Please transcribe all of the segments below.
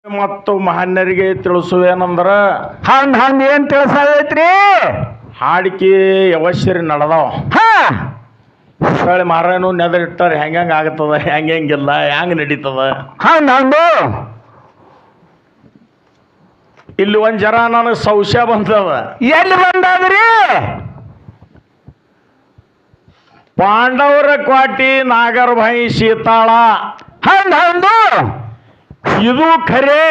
ಮತ್ತು ಮಹನ್ಯರಿಗೆ ತಿಳಿಸುವೇನಂದ್ರ ಹಂಗ ಏನ್ ತಿಳಿಸೈತ್ರಿ? ಹಾಡಿಕೆ ಅವಶ್ಯರಿ ನಡೆದವ. ಮಾರೇನು ನೆದರಿಟ್ಟಾರ ಹೆಂಗ ಆಗ್ತದ, ಹೆಂಗಿಲ್ಲ, ಹೆಂಗ ನಡೀತದ. ಹಂಗಂದು ಇಲ್ಲಿ ಒಂದ್ ಜರ ನನಗೆ ಸಂಶಯ ಬಂದದ. ಎಲ್ಲಿ ಬಂದದ್ರಿ? ಪಾಂಡವರ ಕ್ವಾಟಿ ನಾಗರಭಾಯಿ ಸೀತಾಳ ಹಂಗಂದು ಇದು ಖರೆ.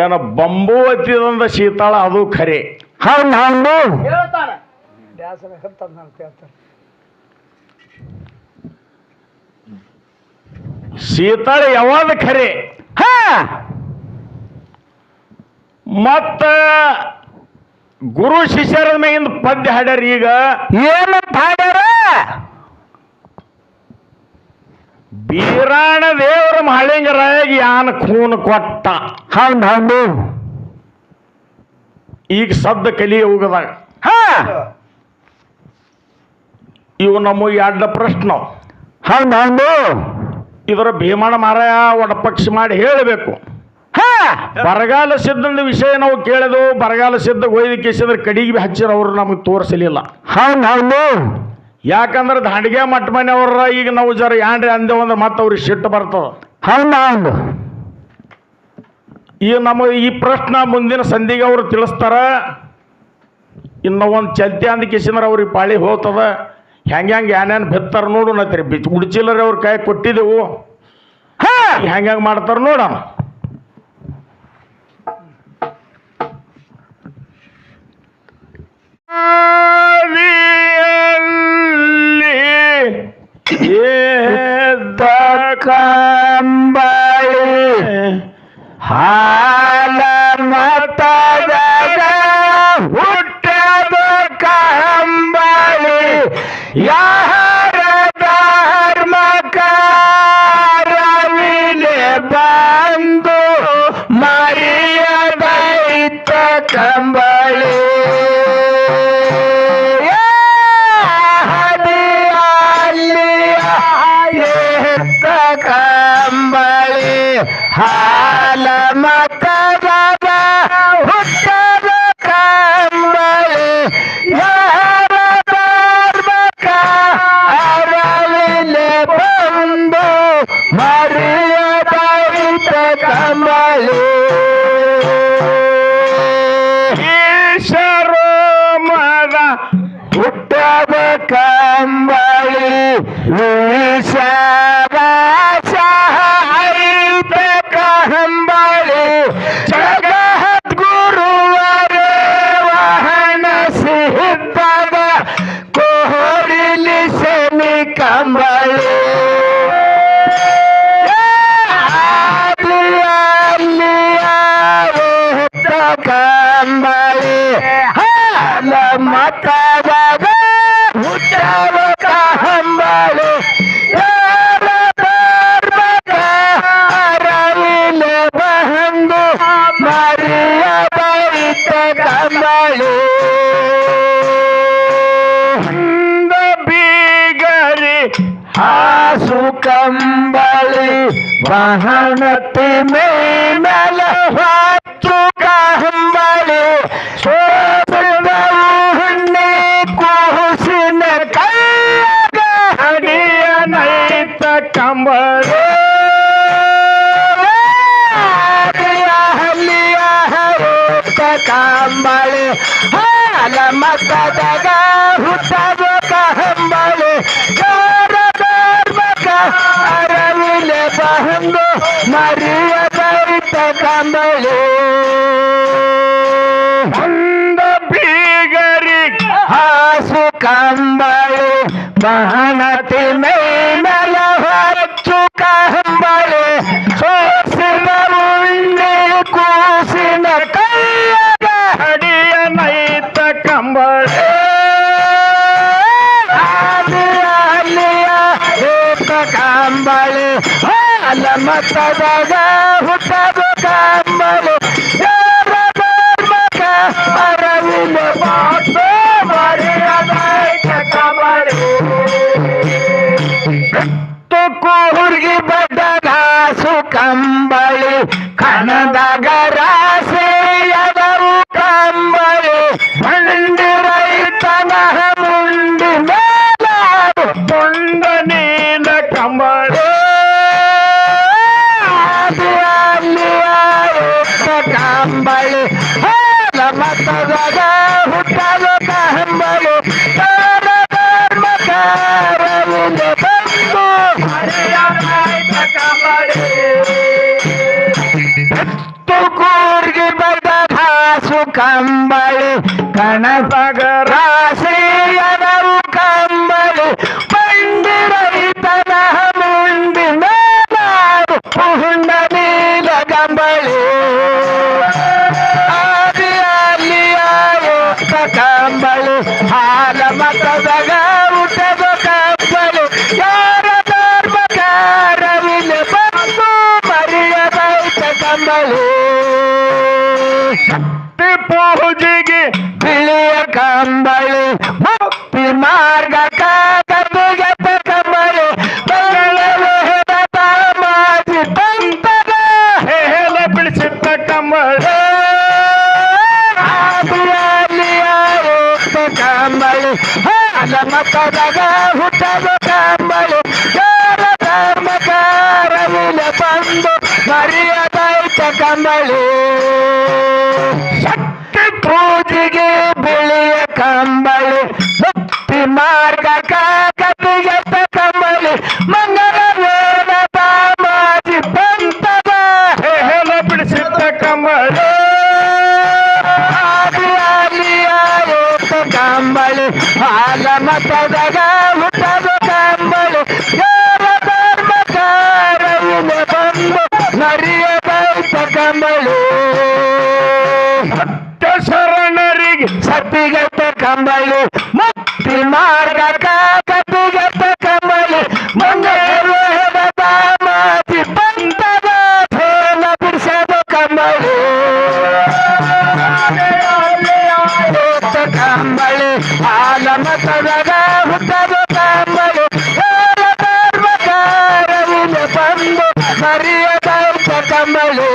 ಏನ ಬಂಬು ಹತ್ತಿದಂದ ಸೀತಾಳ ಅದು ಖರೆ. ಹಂಗಂದು ಸೀತಾಳ ಯಾವಾಗ ಖರೆ. ಮತ್ತ ಗುರು ಶಿಷ್ಯರ ಮೇಗಿಂದ ಪದ್ಯ ಹಾಡ್ಯಾರ. ಈಗ ಏನಂತ ಹಾಡ್ಯಾರ? ಬೀರಾಣ ದೇವರ ಮಹಳಿಂಗರಾಗಿ ಯಾನ ಖೂನ್ ಕೊಟ್ಟ. ಹಂಗಂದು ಈಗ ಸದ್ದ ಕಲಿ ಹೋಗದಾಗ ಇವು ನಮ್ಮ ಎರಡು ಪ್ರಶ್ನೆ. ಹಂಗಂದು ಇದರ ಭೀಮಣ್ಣ ಮಾರಾಯ ಒಡಪಕ್ಷ ಮಾಡಿ ಹೇಳಬೇಕು. ಬರಗಾಲ ಸಿದ್ಧದ ವಿಷಯ ನಾವು ಕೇಳಿದೆವು. ಬರಗಾಲ ಸಿದ್ಧ ಒಯ್ದಕ್ಕಿಸಿದ್ರೆ ಕಡಿಗೆ ಹಚ್ಚಿರ ಅವರು ನಮಗೆ ತೋರಿಸಲಿಲ್ಲ. ಹಂಗಂದು ಯಾಕಂದ್ರೆ ದಾಂಡಿಗೆ ಮಟ್ಟ ಮನೆ ಅವ್ರ ಈಗ ನಾವು ಜರ ಯಾಂಡ್ರಿ ಅಂದೇವು ಅಂದ್ರೆ ಮತ್ತೆ ಅವ್ರಿಗೆ ಸಿಟ್ಟು ಬರ್ತದ. ಹಂಗಂದು ಈಗ ನಮ್ಮ ಈ ಪ್ರಶ್ನೆ ಮುಂದಿನ ಸಂಧಿಗೆ ಅವರು ತಿಳಿಸ್ತಾರ. ಇನ್ನು ಒಂದು ಚಲ್ತಿ ಅಂದ ಕಿಸಿದ್ರೆ ಅವ್ರಿಗೆ ಪಾಳಿ ಹೋಗ್ತದ. ಹೆಂಗೆ ಏನೇನು ಬಿತ್ತಾರ ನೋಡು ನತ್ರಿ. ಉಡ್ಚಿಲ್ಲರಿ ಅವ್ರ ಕೈ ಕೊಟ್ಟಿದ್ದೆವು. ಹೆಂಗೆ ಮಾಡ್ತಾರ ನೋಡೋಣ. ಕಂಬಳಿ ಹಾಲ ಮತದಾಗ ಹುಟ್ಟದ ಕಂಬಳಿ ಯಾರ ಧರ್ಮಕಾರವಿಲೆ ಬಂದು ಮರಿಯದೈತ ಕಂಬಳಿ ಕಂಬಳಿ ಹಾಲ ಮತದ ಹುಟ್ಟದ ಕಂಬಳಿ ಯಾರ ಧರ್ಮಕಾರವಿಲೆ ಬಂದು ಮರಿಯದೈತ ಕಂಬಳಿ ಈಶ್ವರ ಮದ ಹುಟ್ಟದ ಕಂಬಳಿ ಕಂಬಳಿ ಜಗದ್ಗುರುವರೇ ವಾಹನ ಸಿದ್ಧದ ಕೋರಿಲಿ ಶನಿ ಕಂಬಳಿ ಕಂಬಳಿ ಹಾಲ ಮತದ ಹುಟ್ಟದ ಕಂಬಳಿ ಬಂದು ಮರಿಯದೈತ ಕಂಬಳಿ ಅಂದ ಬೀಗರಿ ಹಾಸು ಕಂಬಳಿ ವಾಹನತಿ ಮೇಲ ಹೊತ್ತು ಕಂಬಳಿ ಹುಣ್ಣಿ ಕೂಸಿನ ಕೈಯಾಗ ಹಡಿಯನೈತ ಕಂಬಳಿ ಕಂಬಳಿ ಹಾಲ ಮತದಾಗ ಹುಟ್ಟದ ಕಂಬಳಿ ಅರವಿಲೆ ಬಂದು ಮರಿಯದೈತ ಕಂಬಳಿ ಒಂದು ಬೀಗರಿ ಹಾಸು ಕಂಬಳಿ ಮಹನತಿ ಮೇಲ ಹೊಚ್ಚು ಕಂಬಳಿ ಸೋಸಿನ ಉಣ್ಣೆ ಕೂಸಿನ ಕೈಯಾಗ ಹಡಿಯನೈತ ಕಂಬಳಿ ಕಂಬಳಿ ಹಾಲ ಮತದಾಗ ಹುಟ್ಟದ ಕಂಬಳಿ ಅರವಿಲೆ ಬಂದು ಮರಿಯದೈತ ಕಂಬಳಿ ಕೂರ್ಗಿ ಬಡ್ಡಗಾಸು ಕಂಬ ಕಂಬಳಿ ಕಣದಾಗ ರಾಶಿಯದವು ಕಂಬಳಿ ಮಂಡಿ ರೈತನ ಮುಂಡಿ ಮೇಲಾಡು ಕೊಂಡ ನೀನ ಕಂಬಳಿ ಕಂಬಳಿ ಹಾಲ ಮತದಾಗ ಹುಟ್ಟದ ಕಂಬಳಿ ಧರ್ಮಕಾರವಿಂದ ಬಂದು ಕೂರ್ಗಿ ಬದ ಭಾಸು ಕಂಬಳಿ ಕಣಪಗ ರಾಶಿಯದವು ಕಂಬಳಿ ಬಂಡಿ ರೈತನ ಮುಂಡಿ ಮೇಲಾಡು ಪುಂಡ ನೀಲ ಕಂಬಳಿ ಕಂಬಳಿ ಹಾಲ ಮತದಾಗ ಹುಟ್ಟದ ಕಂಬಳಿ ಯಾರ ಧರ್ಮಕಾರವಿಲ್ಲ ಬಂದು ಮರಿಯದೈತ ಕಂಬಳಿ ಪೂಜೆಗೆ ಬಿಳಿಯ ಕಂಬಳಿ ಮುಕ್ತಿ ಮಾರ್ಗ ಕದುಗೆತ ಕಂಬಳಿ ಮಾಜಿ ಬಂತದ ಹೇಳ ಬಿಡಿಸಿದ್ದ ಕಂಬಳಿ ಕಂಬಳಿ ಹಾಲ ಮತದಾಗ ಹುಟ್ಟದ ಕಂಬಳಿ ಯಾರ ಧರ್ಮಕಾರವಿಲ್ಲ ಬಂದು ಮರಿಯದೈತ ಕಂಬಳಿ ಶಕ್ತಿ ಪೂಜೆಗೆ ಬಿಳಿಯ ಕಂಬಳಿ ಮುಕ್ತಿ ಮಾರ್ಗ ಕದಿಗೆತ ಕಂಬಳಿ ಮಂಗಲ ವೇದ ಮಾಜಿ ಬಂತದ ಹೇಳ ಬಿಡಿಸಿದ್ದ ಕಂಬಳಿ ಕಂಬಳಿ ಹಾಲ ಮತದಾಗ ಹುಟ್ಟದ ಕಂಬಳಿ ಯಾರ ಧರ್ಮಕಾರವಿಲ್ಲ ಬಂದು ಮರಿಯದೈತ ಕಂಬಳಿ ಶರಣರಿಗೆ ಸತಿಗತ ಕಂಬಳಿ ಮುಕ್ತಿ ಮಾರ್ಗ ಕತಿಗತ ಕಂಬಳಿ ಮಂಗಳದ ಮಾತಿ ಬಂತದ ಥೇಲ ಬಿಡಿಸದ ಕಂಬಳಿ ಕಂಬಳಿ ಹಾಲ ಮತದಾಗ ಹುಟ್ಟದ ಕಂಬಳಿ ಯಾರ ಧರ್ಮಕಾರವಿಲ್ಲ ಬಂದು ಮರಿಯದೈತ ಕಂಬಳಿ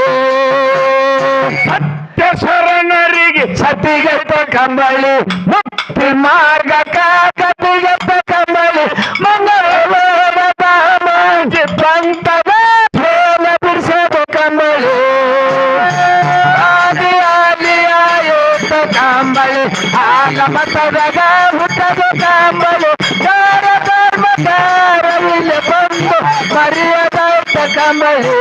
ಶರಣರಿಗೆ ಸತಿಗತ ಕಂಬಳಿ ಮುಕ್ತಿ ಮಾರ್ಗ ಕತಿಗತ ಕಂಬಳಿ ಮಂಗಳದ ಮಾಜಿ ಬಂತದ ಥೇಲ ಬಿಡಿಸದ ಕಂಬಳಿ ಕಂಬಳಿ ಹಾಲ ಮತದಾಗ ಹುಟ್ಟದ ಕಂಬಳಿ ಯಾರ ಧರ್ಮಕಾರವಿಲ್ಲ ಬಂದು ಮರಿಯದೈತ ಕಂಬಳಿ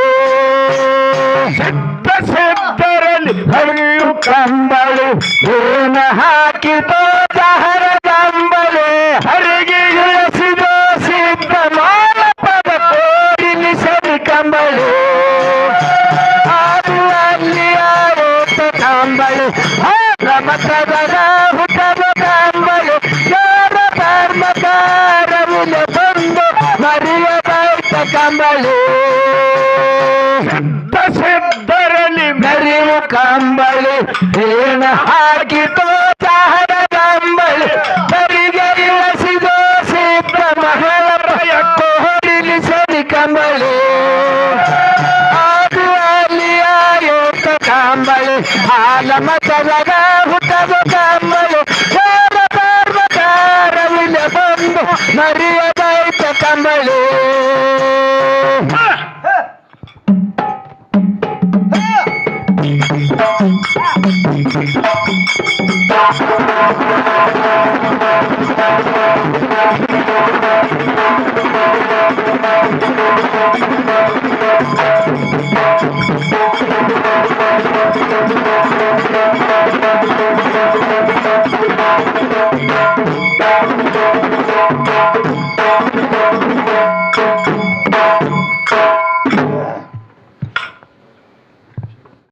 ಸಿದ್ಧರಲ್ಲಿ ಹರಿಯು ಕಂಬಳಿ ಹೂನ ಹಾಕಿದೋ ಜಹರ ಕಂಬಳಿ ಹರಿಗೆ ಇಳಿಸಿದೋ ಸಿದ್ಧ ಮಾಲಪದ ಕೋರಿಲಿಸಲಿ ಕಂಬಳಿ ಅದು ಅಲ್ಲಿ ಆರೋತ ಕಂಬಳಿ ಮತದಾಗ ಹುಟ್ಟದ ಕಂಬಳಿ ಯಾರ ಧರ್ಮಕಾರವಿಲ್ಲ ಬಂದು ಮರಿಯದೈತ ಕಂಬಳಿ ಸಿದ್ಧರಲ್ಲಿ ಮೆರಿವು ಕಂಬಳಿ ಏನ ಹಾಕಿದೋ ಚಾಹರ ಕಂಬಳಿ ಬರಿಗೆ ಇಳಿಸಿದೋ ಸಿದ್ಧ ಮಗಳ ಕೋರಿಲಿಸಲಿ ಕಂಬಳಿ ಅದು ಅಲ್ಲಿ ಆಯೋತ ಕಂಬಳಿ ಹಾಲ ಮತದಾಗ ಹುಟ್ಟದ ಕಂಬಳಿ ಯಾರ ಧರ್ಮಕಾರವಿಲ್ಲ ಬಂದು ಮರಿಯದೈತ ಕಂಬಳಿ